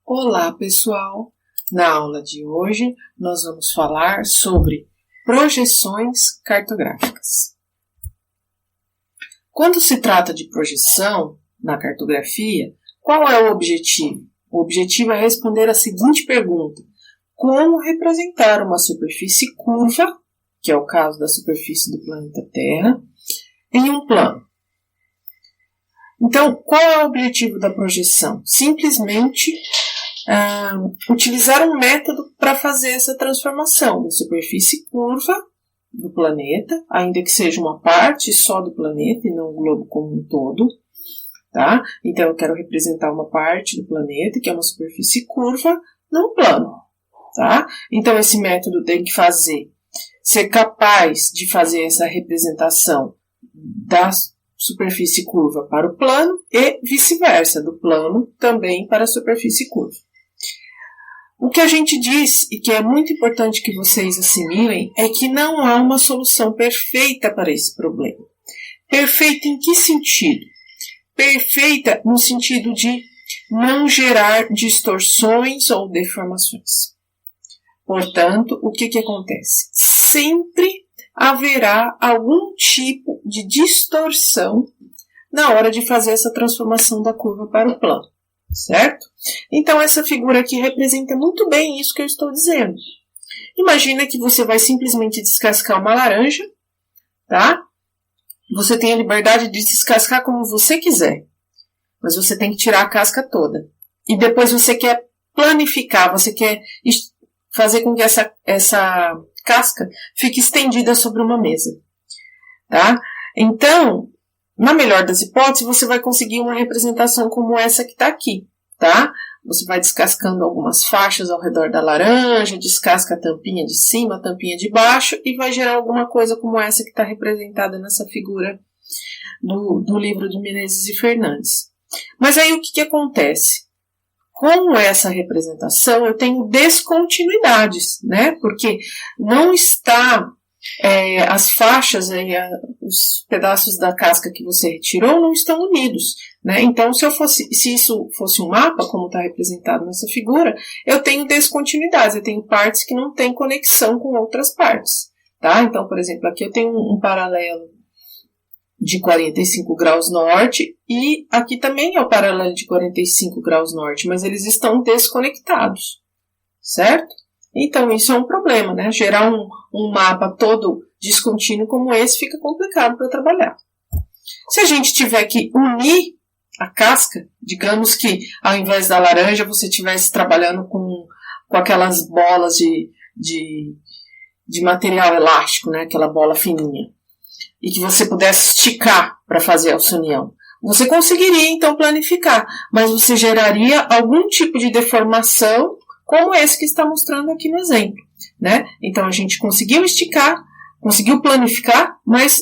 Olá, pessoal! Na aula de hoje, nós vamos falar sobre projeções cartográficas. Quando se trata de projeção na cartografia, qual é o objetivo? O objetivo é responder a seguinte pergunta: como representar uma superfície curva, que é o caso da superfície do planeta Terra, em um plano? Então, qual é o objetivo da projeção? Simplesmente utilizar um método para fazer essa transformação da superfície curva do planeta, ainda que seja uma parte só do planeta e não o globo como um todo, tá? Então eu quero representar uma parte do planeta, que é uma superfície curva, num plano, tá? Então esse método tem que ser capaz de fazer essa representação da superfície curva para o plano e vice-versa, do plano também para a superfície curva. O que a gente diz, e que é muito importante que vocês assimilem, é que não há uma solução perfeita para esse problema. Perfeita em que sentido? Perfeita no sentido de não gerar distorções ou deformações. Portanto, o que acontece? Sempre haverá algum tipo de distorção na hora de fazer essa transformação da curva para o plano. Certo? Então, essa figura aqui representa muito bem isso que eu estou dizendo. Imagina que você vai simplesmente descascar uma laranja, tá? Você tem a liberdade de descascar como você quiser, mas você tem que tirar a casca toda. E depois você quer planificar, você quer fazer com que essa casca fique estendida sobre uma mesa, tá? Então, na melhor das hipóteses, você vai conseguir uma representação como essa que está aqui, tá? Você vai descascando algumas faixas ao redor da laranja, descasca a tampinha de cima, a tampinha de baixo e vai gerar alguma coisa como essa que está representada nessa figura do livro de Menezes e Fernandes. Mas aí o que acontece? Com essa representação eu tenho descontinuidades, né? Porque não está... as faixas, os pedaços da casca que você retirou não estão unidos, né? Então, se isso fosse um mapa, como está representado nessa figura, eu tenho descontinuidades, eu tenho partes que não têm conexão com outras partes, tá? Então, por exemplo, aqui eu tenho um paralelo de 45 graus norte e aqui também é o paralelo de 45 graus norte, mas eles estão desconectados, certo? Então, isso é um problema, né? Gerar um mapa todo descontínuo como esse fica complicado para trabalhar. Se a gente tiver que unir a casca, digamos que ao invés da laranja você estivesse trabalhando com aquelas bolas de material elástico, né? Aquela bola fininha, e que você pudesse esticar para fazer essa união. Você conseguiria, então, planificar, mas você geraria algum tipo de deformação como esse que está mostrando aqui no exemplo, né? Então, a gente conseguiu esticar, conseguiu planificar, mas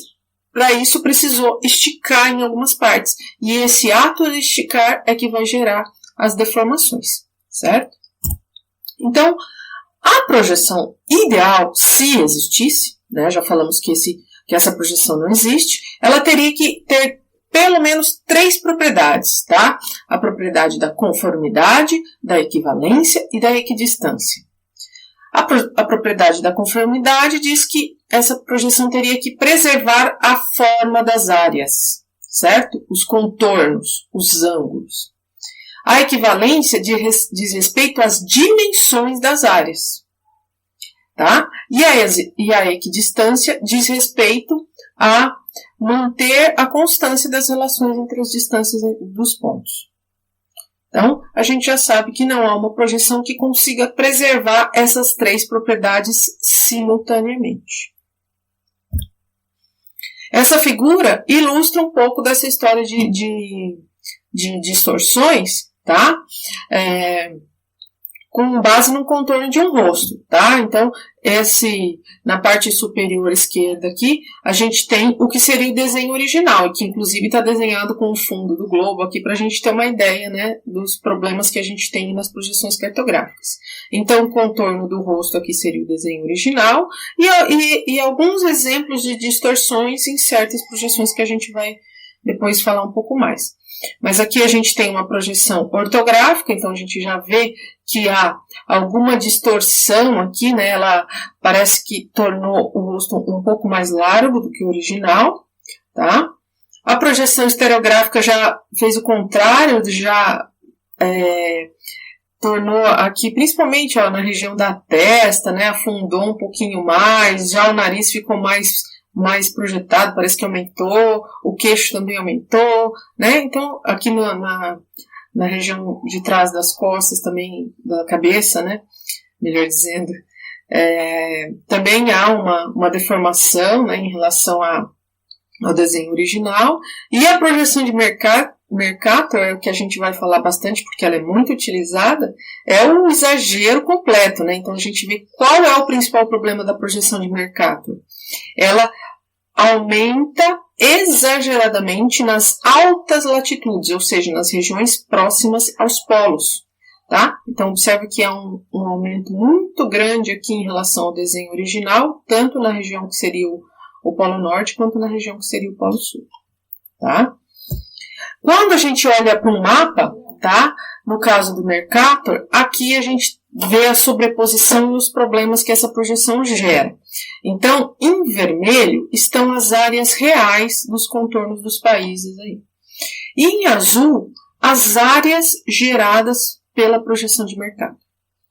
para isso precisou esticar em algumas partes. E esse ato de esticar é que vai gerar as deformações, certo? Então, a projeção ideal, se existisse, né? Já falamos que essa projeção não existe, ela teria que ter pelo menos 3 propriedades, tá? A propriedade da conformidade, da equivalência e da equidistância. A propriedade da conformidade diz que essa projeção teria que preservar a forma das áreas, certo? Os contornos, os ângulos. A equivalência diz respeito às dimensões das áreas, tá? E a equidistância diz respeito a manter a constância das relações entre as distâncias dos pontos. Então, a gente já sabe que não há uma projeção que consiga preservar essas 3 propriedades simultaneamente. Essa figura ilustra um pouco dessa história de distorções, tá? Com base no contorno de um rosto, tá? Então, na parte superior esquerda aqui, a gente tem o que seria o desenho original, que inclusive está desenhado com o fundo do globo aqui, para a gente ter uma ideia, né, dos problemas que a gente tem nas projeções cartográficas. Então, o contorno do rosto aqui seria o desenho original, e alguns exemplos de distorções em certas projeções que a gente vai depois falar um pouco mais. Mas aqui a gente tem uma projeção ortográfica, então a gente já vê que há alguma distorção aqui, né? Ela parece que tornou o rosto um pouco mais largo do que o original, tá? A projeção estereográfica já fez o contrário, já tornou aqui, principalmente ó, na região da testa, né? Afundou um pouquinho mais, já o nariz ficou mais projetado, parece que aumentou, o queixo também aumentou, né? Então, aqui na região de trás das costas também, da cabeça, né? Melhor dizendo, também há uma deformação, né, em relação ao desenho original. E a projeção de Mercator, que a gente vai falar bastante porque ela é muito utilizada, é um exagero completo, né? Então a gente vê qual é o principal problema da projeção de Mercator. Ela aumenta exageradamente nas altas latitudes, ou seja, nas regiões próximas aos polos, tá? Então observe que há um aumento muito grande aqui em relação ao desenho original, tanto na região que seria o Polo Norte, quanto na região que seria o Polo Sul, tá? Quando a gente olha para um mapa, tá? No caso do Mercator, aqui a gente vê a sobreposição e os problemas que essa projeção gera. Então, em vermelho estão as áreas reais dos contornos dos países aí. E em azul, as áreas geradas pela projeção de Mercator,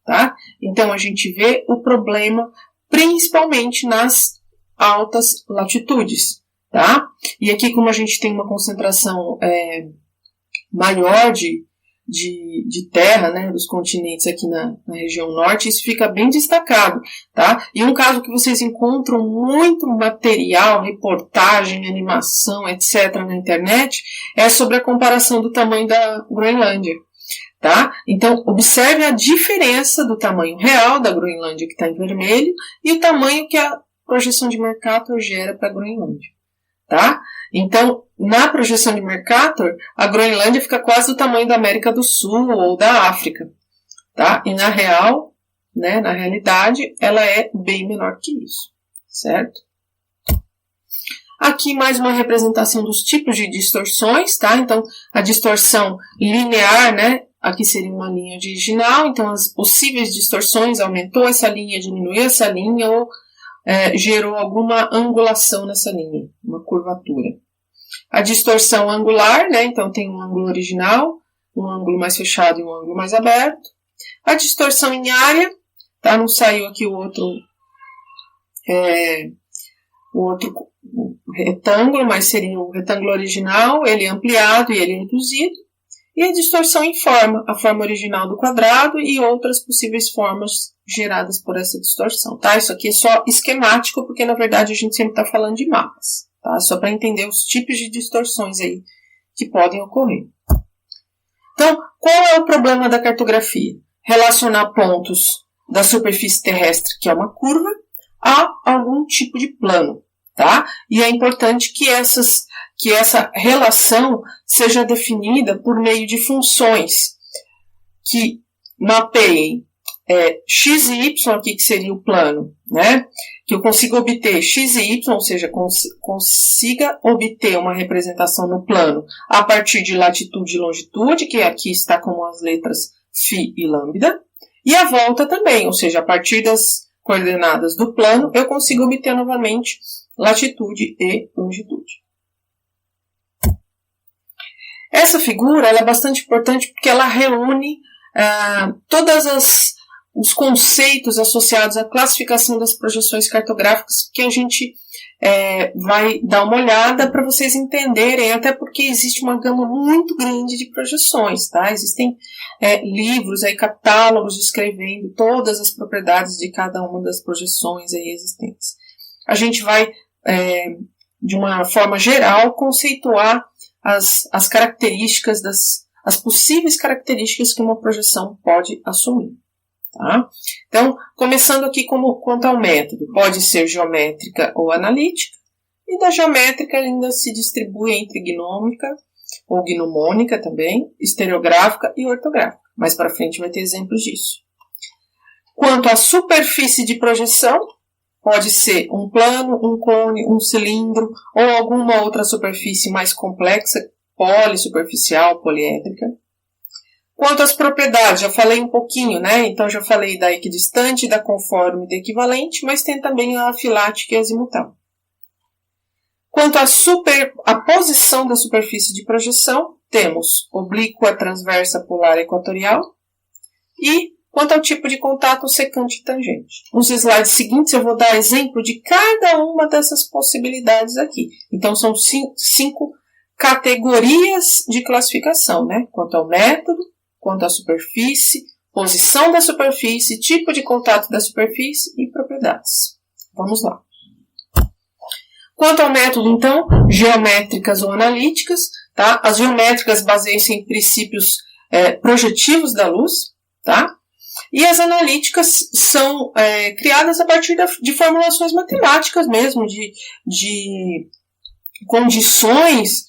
tá? Então, a gente vê o problema principalmente nas altas latitudes, tá? E aqui, como a gente tem uma concentração maior de terra, né, dos continentes aqui na região norte, isso fica bem destacado, tá? E um caso que vocês encontram muito material, reportagem, animação, etc. na internet, é sobre a comparação do tamanho da Groenlândia, tá? Então, observe a diferença do tamanho real da Groenlândia, que está em vermelho, e o tamanho que a projeção de Mercator gera para a Groenlândia, tá? Então, na projeção de Mercator, a Groenlândia fica quase do tamanho da América do Sul ou da África, tá? E na realidade, ela é bem menor que isso, certo? Aqui mais uma representação dos tipos de distorções, tá? Então, a distorção linear, né? Aqui seria uma linha original, então as possíveis distorções aumentou essa linha, diminuiu essa linha ou gerou alguma angulação nessa linha, uma curvatura. A distorção angular, né? Então tem um ângulo original, um ângulo mais fechado e um ângulo mais aberto. A distorção em área, tá? Não saiu aqui o outro retângulo, mas seria o retângulo original, ele ampliado e ele reduzido. E a distorção em forma, a forma original do quadrado e outras possíveis formas geradas por essa distorção, tá? Isso aqui é só esquemático, porque na verdade a gente sempre está falando de mapas, tá? Só para entender os tipos de distorções aí que podem ocorrer. Então, qual é o problema da cartografia? Relacionar pontos da superfície terrestre, que é uma curva, a algum tipo de plano, tá? E é importante que essa relação seja definida por meio de funções que mapeiem x e y, aqui que seria o plano, né? Que eu consiga obter x e y, ou seja, consiga obter uma representação no plano a partir de latitude e longitude, que aqui está como as letras φ e lambda, e a volta também, ou seja, a partir das coordenadas do plano, eu consigo obter novamente latitude e longitude. Essa figura ela é bastante importante porque ela reúne todos os conceitos associados à classificação das projeções cartográficas que a gente vai dar uma olhada para vocês entenderem, até porque existe uma gama muito grande de projeções, tá? Existem livros, catálogos descrevendo todas as propriedades de cada uma das projeções aí existentes. A gente vai, de uma forma geral, conceituar as características, as possíveis características que uma projeção pode assumir. Tá? Então, começando aqui quanto ao método, pode ser geométrica ou analítica, e da geométrica ainda se distribui entre gnômica ou gnomônica também, estereográfica e ortográfica. Mais para frente vai ter exemplos disso. Quanto à superfície de projeção, pode ser um plano, um cone, um cilindro ou alguma outra superfície mais complexa polissuperficial, poliédrica. Quanto às propriedades, já falei um pouquinho, né? Então, já falei da equidistante, da conforme e da equivalente, mas tem também a afilática e a azimutal. Quanto à posição da superfície de projeção, temos oblíqua, transversa, polar, equatorial. E quanto ao tipo de contato, secante e tangente. Nos slides seguintes, eu vou dar exemplo de cada uma dessas possibilidades aqui. Então, são cinco categorias de classificação, né? Quanto ao método, quanto à superfície, posição da superfície, tipo de contato da superfície e propriedades. Vamos lá. Quanto ao método, então, geométricas ou analíticas, tá? As geométricas baseiam-se em princípios projetivos da luz, tá? E as analíticas são criadas a partir de formulações matemáticas mesmo, de condições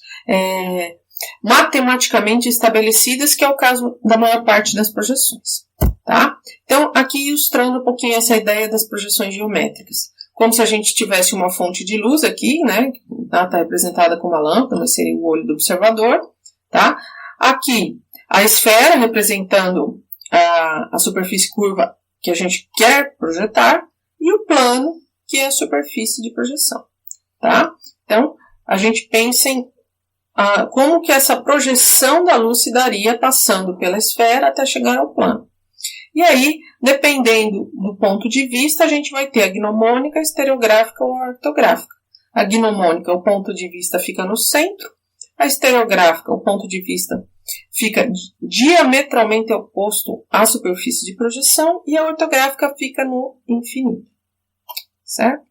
matematicamente estabelecidas, que é o caso da maior parte das projeções, tá? Então, aqui ilustrando um pouquinho essa ideia das projeções geométricas. Como se a gente tivesse uma fonte de luz aqui, né? Está representada com uma lâmpada, mas seria o olho do observador, tá? Aqui, a esfera representando a superfície curva que a gente quer projetar e o plano, que é a superfície de projeção, tá? Então, a gente pensa em como que essa projeção da luz se daria passando pela esfera até chegar ao plano. E aí, dependendo do ponto de vista, a gente vai ter a gnomônica, a estereográfica ou a ortográfica. A gnomônica, o ponto de vista fica no centro. A estereográfica, o ponto de vista fica diametralmente oposto à superfície de projeção. E a ortográfica fica no infinito. Certo?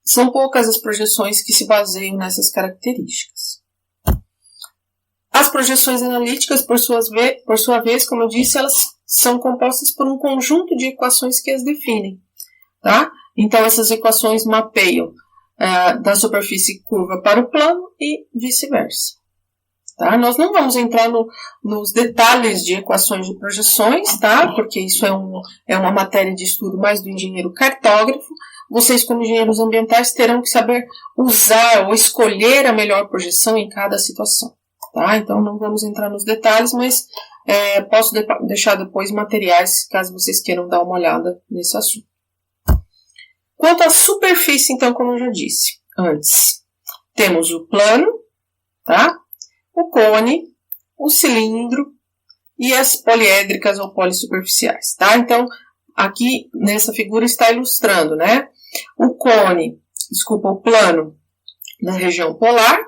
São poucas as projeções que se baseiam nessas características. As projeções analíticas, por sua vez, como eu disse, elas são compostas por um conjunto de equações que as definem, tá? Então, essas equações mapeiam da superfície curva para o plano e vice-versa, tá? Nós não vamos entrar nos detalhes de equações de projeções, tá? Porque isso é uma matéria de estudo mais do engenheiro cartógrafo. Vocês, como engenheiros ambientais, terão que saber usar ou escolher a melhor projeção em cada situação. Tá? Então, não vamos entrar nos detalhes, mas posso deixar depois materiais, caso vocês queiram dar uma olhada nesse assunto. Quanto à superfície, então, como eu já disse antes, temos o plano, tá? O cone, o cilindro e as poliédricas ou polissuperficiais. Tá? Então, aqui nessa figura está ilustrando, né? O plano na região polar,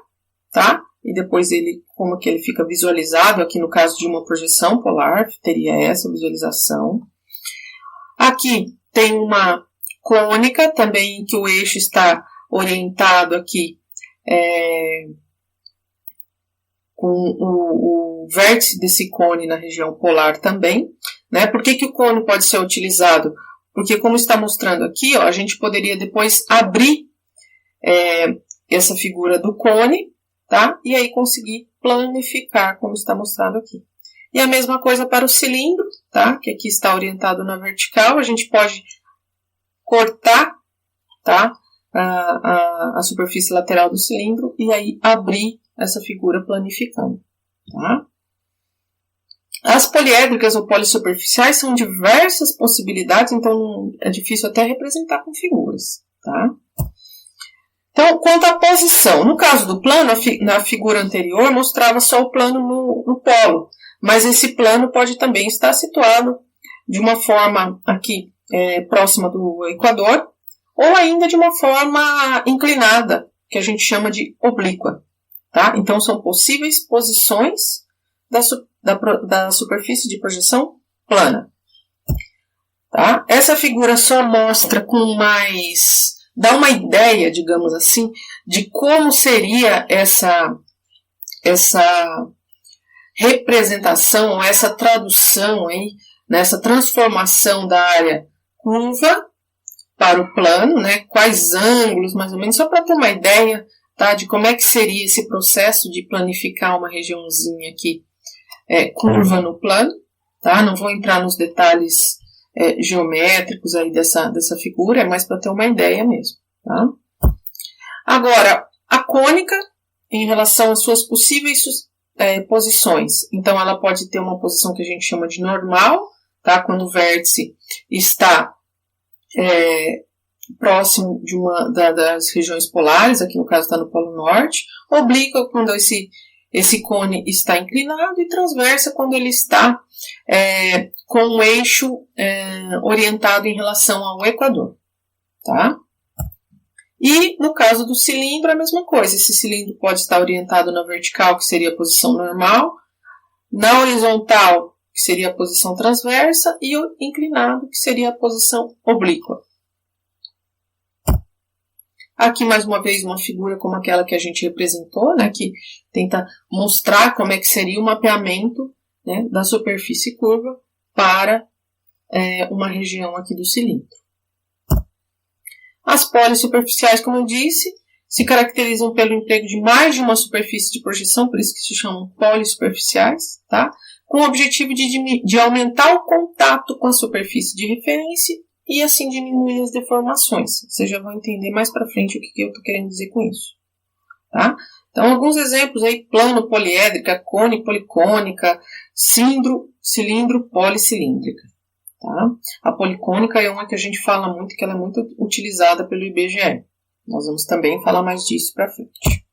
tá? E depois como que ele fica visualizado, aqui no caso de uma projeção polar, teria essa visualização. Aqui tem uma cônica também, que o eixo está orientado aqui com o vértice desse cone na região polar também, né? Por que o cone pode ser utilizado? Porque, como está mostrando aqui, ó, a gente poderia depois abrir essa figura do cone, tá? E aí conseguir planificar, como está mostrado aqui. E a mesma coisa para o cilindro, tá? Que aqui está orientado na vertical. A gente pode cortar, tá? A superfície lateral do cilindro e aí abrir essa figura planificando, tá? As poliédricas ou polissuperficiais são diversas possibilidades, então é difícil até representar com figuras, tá? Então, quanto à posição, no caso do plano, na figura anterior mostrava só o plano no polo, mas esse plano pode também estar situado de uma forma aqui próxima do equador, ou ainda de uma forma inclinada, que a gente chama de oblíqua, tá? Então, são possíveis posições da superfície de projeção plana, tá? Essa figura só mostra dá uma ideia, digamos assim, de como seria essa representação, essa tradução aí, nessa transformação da área curva para o plano, né? Quais ângulos, mais ou menos, só para ter uma ideia, tá? De como é que seria esse processo de planificar uma regiãozinha aqui curva no plano, tá? Não vou entrar nos detalhes geométricos aí dessa figura, é mais para ter uma ideia mesmo, tá? Agora, a cônica, em relação às suas possíveis posições. Então, ela pode ter uma posição que a gente chama de normal, tá? Quando o vértice está próximo de uma das regiões polares, aqui no caso está no Polo Norte, oblíqua quando esse cone está inclinado, e transversa quando ele está com o eixo orientado em relação ao Equador, tá? E no caso do cilindro, a mesma coisa. Esse cilindro pode estar orientado na vertical, que seria a posição normal, na horizontal, que seria a posição transversa, e o inclinado, que seria a posição oblíqua. Aqui, mais uma vez, uma figura como aquela que a gente representou, né, que tenta mostrar como é que seria o mapeamento, né, da superfície curva para uma região aqui do cilindro. As polissuperficiais, como eu disse, se caracterizam pelo emprego de mais de uma superfície de projeção, por isso que se chamam polissuperficiais, tá? Com o objetivo de aumentar o contato com a superfície de referência e assim diminuir as deformações. Vocês já vão entender mais para frente o que eu estou querendo dizer com isso, tá? Então, alguns exemplos aí: plano, poliédrica, cone, policônica, cilindro, policilíndrica. Tá? A policônica é uma que a gente fala muito, que ela é muito utilizada pelo IBGE. Nós vamos também falar mais disso para frente.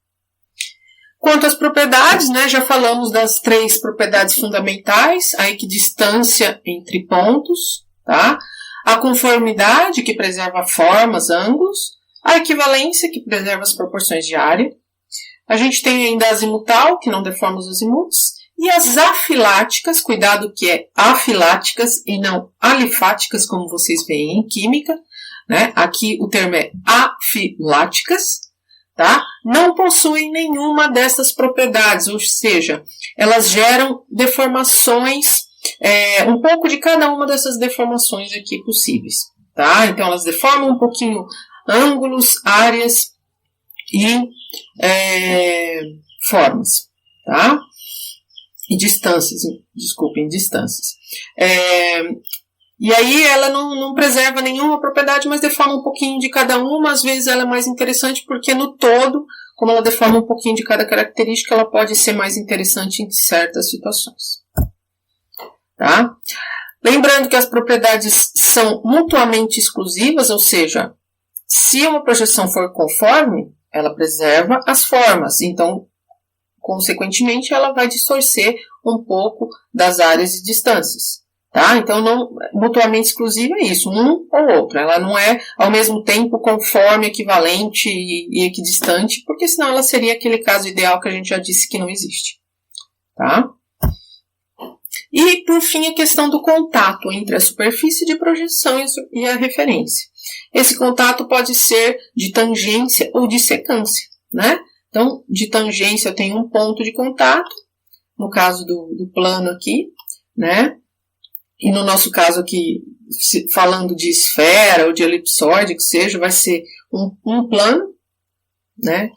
Quanto às propriedades, né, já falamos das 3 propriedades fundamentais: a equidistância entre pontos, tá? A conformidade, que preserva formas, ângulos; a equivalência, que preserva as proporções de área. A gente tem ainda a azimutal, que não deforma os azimutes, e as afiláticas, cuidado que é afiláticas e não alifáticas, como vocês veem em química, né? Aqui o termo é afiláticas, tá? Não possuem nenhuma dessas propriedades, ou seja, elas geram deformações, um pouco de cada uma dessas deformações aqui possíveis, tá? Então, elas deformam um pouquinho ângulos, áreas e formas, tá? E distâncias, distâncias. E aí ela não preserva nenhuma propriedade, mas deforma um pouquinho de cada uma. Às vezes ela é mais interessante porque no todo, como ela deforma um pouquinho de cada característica, ela pode ser mais interessante em certas situações. Tá? Lembrando que as propriedades são mutuamente exclusivas, ou seja, se uma projeção for conforme, ela preserva as formas. Então, consequentemente, ela vai distorcer um pouco das áreas e distâncias, tá? Então, não, mutuamente exclusiva é isso, um ou outro. Ela não é, ao mesmo tempo, conforme, equivalente e equidistante, porque senão ela seria aquele caso ideal que a gente já disse que não existe, tá? E, por fim, a questão do contato entre a superfície de projeção e a referência. Esse contato pode ser de tangência ou de secância, né? Então, de tangência eu tenho um ponto de contato, no caso do plano aqui, né? E no nosso caso aqui, falando de esfera ou de elipsoide, que seja, vai ser um plano, né?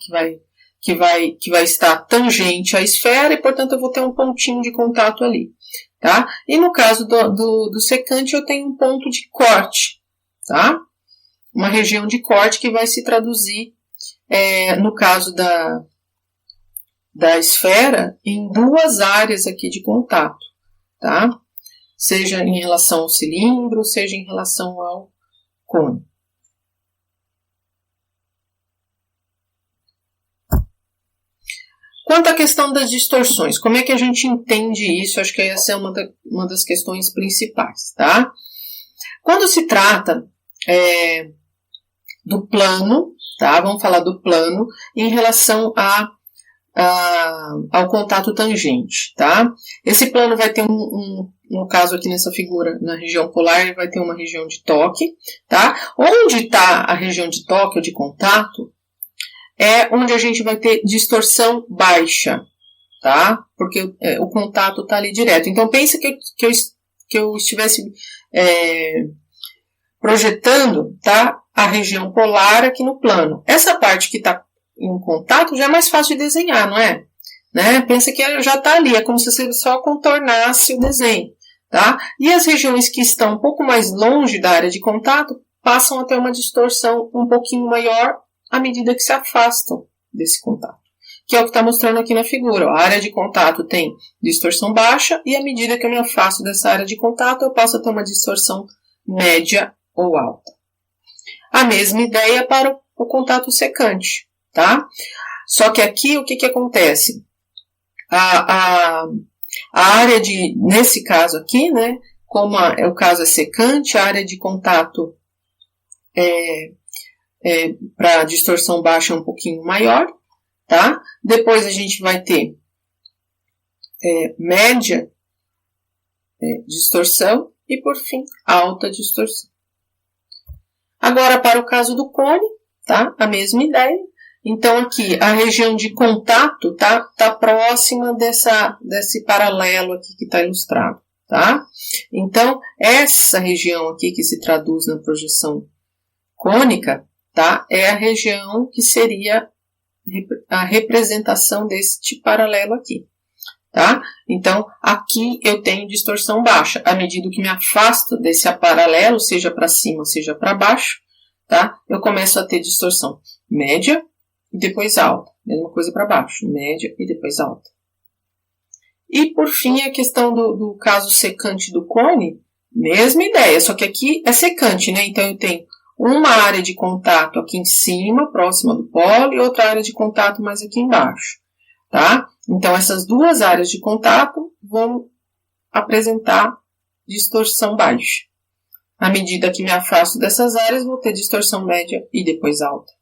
Que vai estar tangente à esfera e, portanto, eu vou ter um pontinho de contato ali, tá? E no caso do secante, eu tenho um ponto de corte, tá? Uma região de corte que vai se traduzir, no caso da esfera, em 2 áreas aqui de contato, tá? Seja em relação ao cilindro, seja em relação ao cone. Quanto à questão das distorções, como é que a gente entende isso? Acho que essa é uma das questões principais, tá? Quando se trata do plano, tá? Vamos falar do plano em relação ao contato tangente, tá? Esse plano vai ter no caso aqui nessa figura, na região polar, ele vai ter uma região de toque, tá? Onde está a região de toque ou de contato é onde a gente vai ter distorção baixa, tá? Porque o contato está ali direto. Então, pensa que eu estivesse projetando, tá, a região polar aqui no plano. Essa parte que está em contato já é mais fácil de desenhar, não é? Né? Pensa que já está ali, é como se você só contornasse o desenho, tá? E as regiões que estão um pouco mais longe da área de contato passam a ter uma distorção um pouquinho maior à medida que se afastam desse contato. que é o que está mostrando aqui na figura. A área de contato tem distorção baixa e à medida que eu me afasto dessa área de contato, eu passo a ter uma distorção média ou alta. A mesma ideia para o contato secante, tá? Só que aqui, o que acontece? A área nesse caso aqui, né, como o caso é secante, a área de contato para distorção baixa é um pouquinho maior, tá? Depois a gente vai ter média distorção e, por fim, alta distorção. Agora, para o caso do cone, tá? A mesma ideia. Então, aqui, a região de contato tá próxima desse paralelo aqui que está ilustrado, tá? Então, essa região aqui que se traduz na projeção cônica, tá? É a região que seria a representação deste paralelo aqui, tá? Então, aqui eu tenho distorção baixa. À medida que me afasto desse paralelo, seja para cima, seja para baixo, tá? Eu começo a ter distorção média e depois alta. Mesma coisa para baixo, média e depois alta. E, por fim, a questão do caso secante do cone, mesma ideia, só que aqui é secante, né? Então, eu tenho uma área de contato aqui em cima, próxima do polo, e outra área de contato mais aqui embaixo, tá? Então, essas duas áreas de contato vão apresentar distorção baixa. À medida que me afasto dessas áreas, vou ter distorção média e depois alta,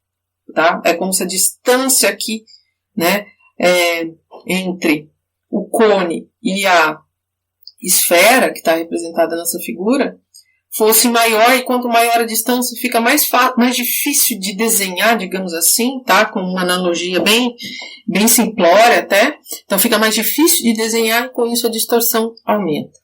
tá? É como se a distância aqui, né, entre o cone e a esfera, que está representada nessa figura, fosse maior, e quanto maior a distância, fica mais difícil de desenhar, digamos assim, tá? Com uma analogia bem simplória até. Então, fica mais difícil de desenhar e com isso a distorção aumenta.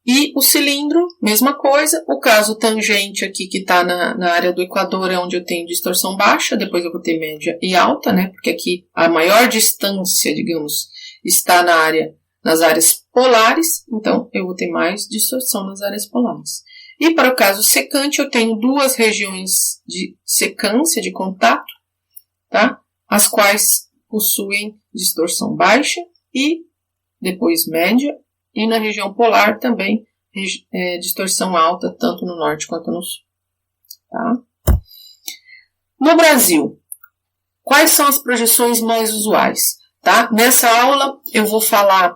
E o cilindro, mesma coisa. O caso tangente aqui, que está na área do equador, é onde eu tenho distorção baixa, depois eu vou ter média e alta, né? Porque aqui a maior distância, digamos, está nas áreas polares, então eu vou ter mais distorção nas áreas polares. E para o caso secante, eu tenho duas regiões de secância, de contato, tá? As quais possuem distorção baixa e depois média, e na região polar também distorção alta, tanto no norte quanto no sul. Tá? No Brasil, quais são as projeções mais usuais? Tá? Nessa aula eu vou falar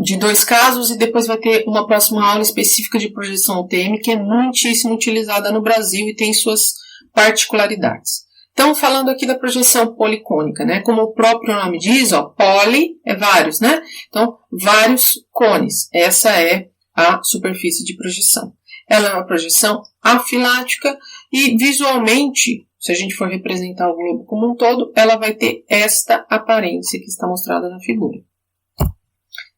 de dois casos e depois vai ter uma próxima aula específica de projeção UTM, que é muitíssimo utilizada no Brasil e tem suas particularidades. Então, falando aqui da projeção policônica, né? Como o próprio nome diz, ó, poli é vários, né? Então, vários cones. Essa é a superfície de projeção. Ela é uma projeção afilática e visualmente, se a gente for representar o globo como um todo, ela vai ter esta aparência que está mostrada na figura.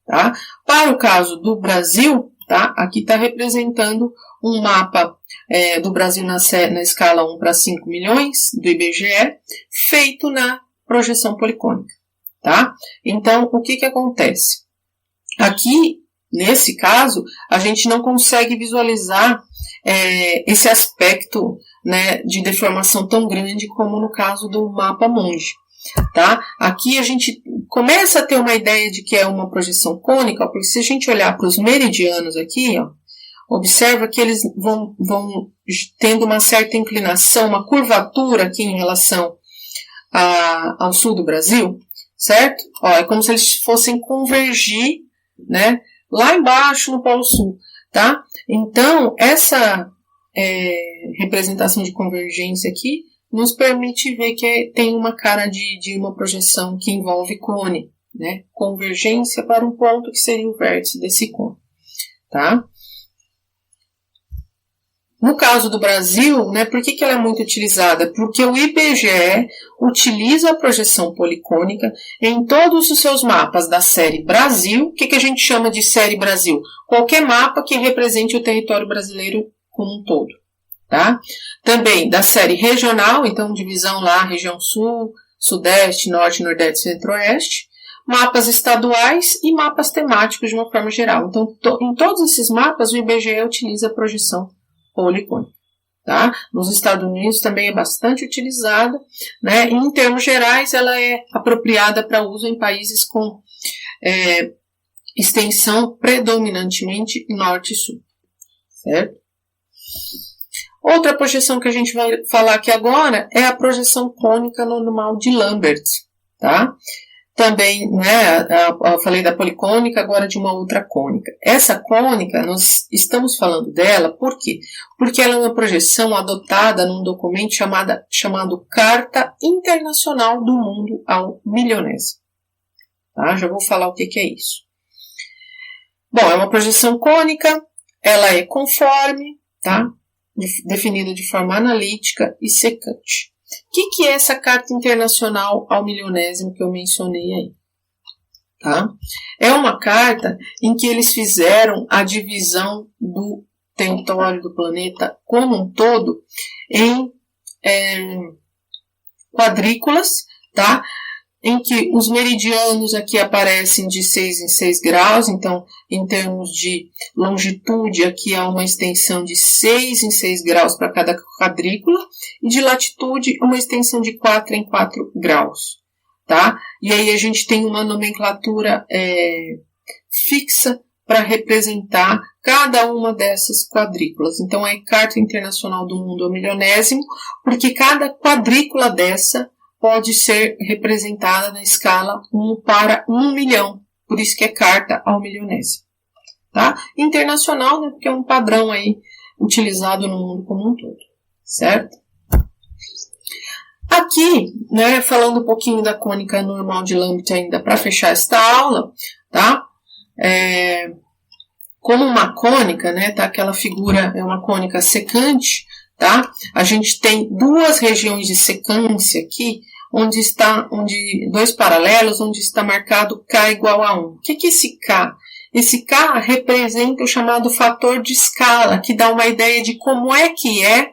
Tá? Para o caso do Brasil, tá? Aqui está representando um mapa do Brasil na escala 1 para 5 milhões, do IBGE, feito na projeção policônica. Tá? Então, o que acontece? Aqui, nesse caso, a gente não consegue visualizar esse aspecto, né, de deformação tão grande como no caso do mapa Monge. Tá? Aqui a gente começa a ter uma ideia de que é uma projeção cônica, porque se a gente olhar para os meridianos aqui, ó, observa que eles vão tendo uma certa inclinação, uma curvatura aqui em relação ao sul do Brasil, certo? Ó, é como se eles fossem convergir, né, lá embaixo no Polo Sul, tá? Então, essa representação de convergência aqui nos permite ver que tem uma cara de uma projeção que envolve cone, né? Convergência para um ponto que seria o vértice desse cone, tá? No caso do Brasil, né, por que ela é muito utilizada? Porque o IBGE utiliza a projeção policônica em todos os seus mapas da série Brasil. O que a gente chama de série Brasil? Qualquer mapa que represente o território brasileiro como um todo. Tá? Também da série regional, então divisão lá, região sul, sudeste, norte, nordeste, centro-oeste, mapas estaduais e mapas temáticos de uma forma geral. Então, em todos esses mapas, o IBGE utiliza a projeção policônica. tá? Nos Estados Unidos também é bastante utilizada, né? E, em termos gerais, ela é apropriada para uso em países com extensão predominantemente norte e sul, certo? Outra projeção que a gente vai falar aqui agora é a projeção cônica normal de Lambert, tá? Também, né, eu falei da policônica, agora de uma outra cônica. Essa cônica, nós estamos falando dela, por quê? Porque ela é uma projeção adotada num documento chamado Carta Internacional do Mundo ao Milionésimo. Tá? Já vou falar o que é isso. Bom, é uma projeção cônica, ela é conforme, tá? Definida de forma analítica e secante. O que é essa Carta Internacional ao Milionésimo que eu mencionei aí? Tá? É uma carta em que eles fizeram a divisão do território do planeta como um todo em quadrículas, tá? Em que os meridianos aqui aparecem de 6 em 6 graus, então, em termos de longitude, aqui há uma extensão de 6 em 6 graus para cada quadrícula, e de latitude, uma extensão de 4 em 4 graus, tá? E aí a gente tem uma nomenclatura fixa para representar cada uma dessas quadrículas. Então, é Carta Internacional do Mundo ao Milionésimo, porque cada quadrícula dessa pode ser representada na escala 1 para 1 milhão. Por isso que é carta ao milionésimo. Tá? Internacional, né, porque é um padrão aí utilizado no mundo como um todo. Certo? Aqui, né, falando um pouquinho da cônica normal de Lambert ainda para fechar esta aula, tá? Como uma cônica, né, tá? Aquela figura é uma cônica secante, tá? A gente tem duas regiões de secância aqui, onde dois paralelos, onde está marcado K igual a 1. O que é esse K? Esse K representa o chamado fator de escala, que dá uma ideia de como é que é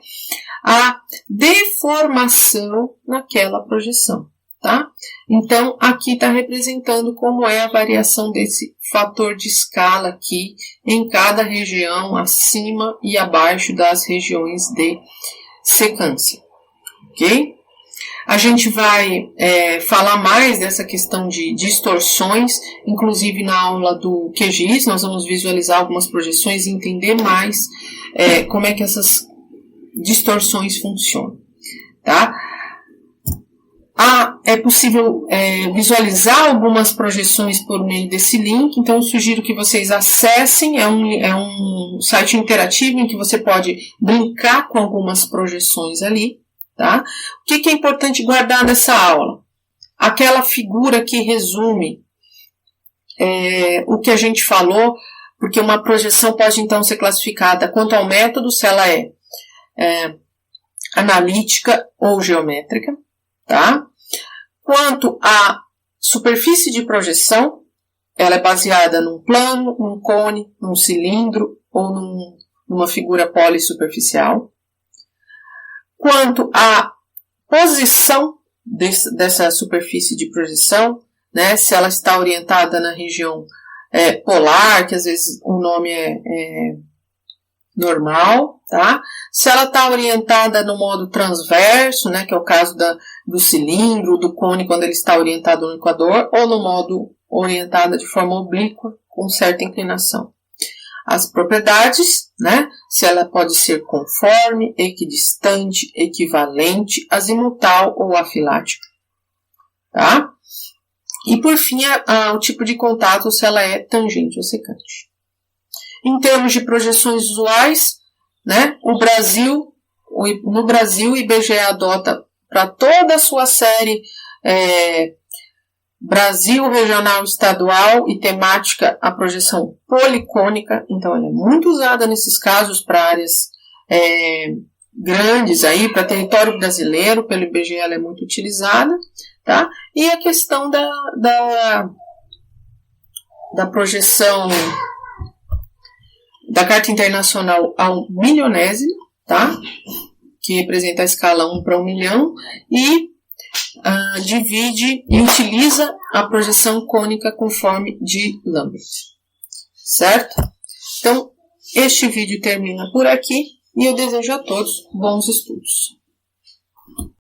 a deformação naquela projeção, tá? Então, aqui está representando como é a variação desse fator de escala aqui em cada região, acima e abaixo das regiões de secância, ok? A gente vai falar mais dessa questão de distorções, inclusive na aula do QGIS, nós vamos visualizar algumas projeções e entender mais como é que essas distorções funcionam, tá? É possível visualizar algumas projeções por meio desse link, então eu sugiro que vocês acessem, é um site interativo em que você pode brincar com algumas projeções ali, tá? O que é importante guardar nessa aula? Aquela figura que resume o que a gente falou, porque uma projeção pode então ser classificada quanto ao método, se ela é analítica ou geométrica, tá? Quanto à superfície de projeção, ela é baseada num plano, num cone, num cilindro ou numa figura polissuperficial. Quanto à posição dessa superfície de projeção, né, se ela está orientada na região polar, que às vezes o nome é normal, tá? Se ela está orientada no modo transverso, né, que é o caso do cilindro, do cone, quando ele está orientado no equador, ou no modo orientada de forma oblíqua, com certa inclinação. As propriedades, né, se ela pode ser conforme, equidistante, equivalente, azimutal ou afilática, tá? E por fim, o tipo de contato, se ela é tangente ou secante. Em termos de projeções usuais, né, no Brasil, o IBGE adota para toda a sua série Brasil, regional, estadual e temática a projeção policônica, então ela é muito usada nesses casos para áreas grandes aí, para território brasileiro, pelo IBGE ela é muito utilizada, tá? E a questão da projeção da Carta Internacional ao milionésimo, tá? Que representa a escala 1 para 1 milhão, e divide e utiliza a projeção cônica conforme de Lambert, certo? Então, este vídeo termina por aqui, E eu desejo a todos bons estudos.